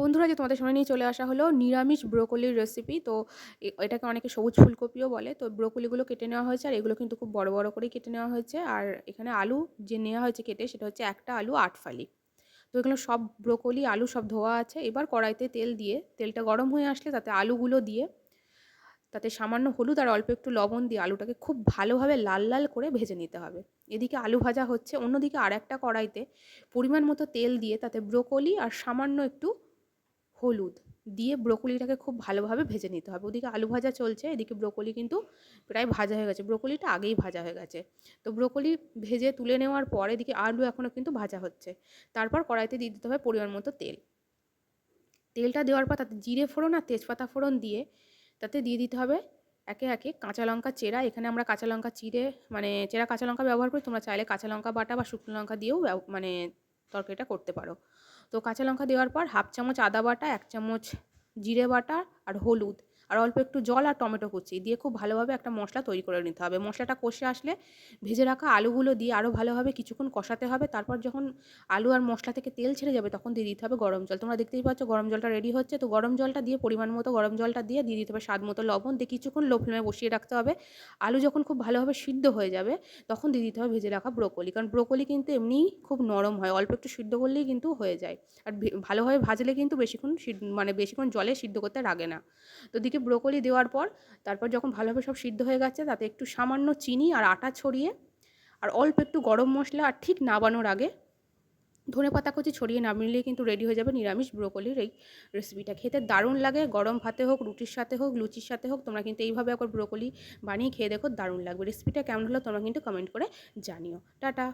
বন্ধুরা, যে তোমাদের সামনে নিয়ে চলে আসা হলো নিরামিষ ব্রোকলির রেসিপি। তো এটাকে অনেকে সবুজ ফুলকপিও বলে। তো ব্রোকলিগুলো কেটে নেওয়া হয়েছে, আর এগুলো কিন্তু খুব বড় বড় করেই কেটে নেওয়া হয়েছে। আর এখানে আলু যে নেওয়া হয়েছে কেটে, সেটা হচ্ছে একটা আলু 8 ফালি। তো এগুলো সব ব্রোকলি আলু সব ধোয়া আছে। এবার কড়াইতে তেল দিয়ে, তেলটা গরম হয়ে আসলে তাতে আলুগুলো দিয়ে, তাতে সামান্য হলুদ আর অল্প একটু লবণ দিয়ে আলুটাকে খুব ভালোভাবে লাল লাল করে ভেজে নিতে হবে। এদিকে আলু ভাজা হচ্ছে, অন্যদিকে আর একটা কড়াইতে পরিমাণ মতো তেল দিয়ে তাতে ব্রোকলি আর সামান্য একটু হলুদ দিয়ে ব্রোকলিটাকে খুব ভালোভাবে ভেজে নিতে হবে। ওদিকে আলু ভাজা চলছে, এদিকে ব্রোকলি কিন্তু প্রায় ভাজা হয়ে গেছে। ব্রোকলিটা আগেই ভাজা হয়ে গেছে। তো ব্রোকলি ভেজে তুলে নেওয়ার পর এদিকে আলু এখনও কিন্তু ভাজা হচ্ছে। তারপর কড়াইতে দিয়ে দিতে হবে পরিমাণ মতো তেল। তেলটা দেওয়ার পর তাতে জিরে ফোড়ন আর তেজপাতা ফোড়ন দিয়ে তাতে দিয়ে দিতে হবে একে একে কাঁচা লঙ্কা চেরা। এখানে আমরা কাঁচা লঙ্কা চিড়ে, মানে চেরা কাঁচা লঙ্কা ব্যবহার করি। তোমরা চাইলে কাঁচা লঙ্কা বাটা বা শুকনো লঙ্কা দিয়েও মানে তরকারিটা করতে পারো। তো কাঁচা লঙ্কা দেওয়ার পর হাফ চামচ আদা বাটা, 1 চামচ জিরে বাটা আর হলুদ আর অল্প একটু জল আর টমেটো কুচি দিয়ে খুব ভালোভাবে একটা মশলা তৈরি করে নিতে হবে। মশলাটা কষে আসলে ভেজে রাখা আলুগুলো দিয়ে আরও ভালোভাবে কিছুক্ষণ কষাতে হবে। তারপর যখন আলু আর মশলা থেকে তেল ছেড়ে যাবে, তখন দিয়ে দিতে হবে গরম জল। তোমরা দেখতেই পাচ্ছ গরম জলটা রেডি হচ্ছে। তো গরম জলটা দিয়ে পরিমাণ মতো গরম জলটা দিয়ে দিতে হবে স্বাদ মতো লবণ দিয়ে কিছুক্ষণ লো ফ্লেমে বসিয়ে রাখতে হবে। আলু যখন খুব ভালোভাবে সিদ্ধ হয়ে যাবে, তখন দিয়ে দিতে হবে ভেজে রাখা ব্রোকলি। কারণ ব্রোকলি কিন্তু এমনিই খুব নরম হয়, অল্প একটু সিদ্ধ করলেই কিন্তু হয়ে যায়। আর ভালোভাবে ভাজলে কিন্তু বেশিক্ষণ মানে বেশিক্ষণ জলে সিদ্ধ করতে লাগে না। তো দিকে ব্রোকলি দেওয়ার পর তারপর যখন ভালোভাবে সব সিদ্ধ হয়ে গেছে, তাতে একটু সামান্য চিনি আর আটা ছড়িয়ে আর অল্প একটু গরম মশলা, আর ঠিক নাবানোর আগে ধনেপাতা কুচি ছড়িয়ে নামিয়ে কিন্তু রেডি হয়ে যাবে নিরামিষ ব্রোকলির এই রেসিপিটা। খেতে দারুণ লাগে, গরম ভাতে হোক, রুটির সাথে হোক, লুচির সাথে হোক। তোমরা কিন্তু এইভাবে একবার ব্রোকলি বানিয়ে খেয়ে দেখো, দারুণ লাগবে। রেসিপিটা কেমন হলো তোমরা কিন্তু কমেন্ট করে জানিও। টাটা।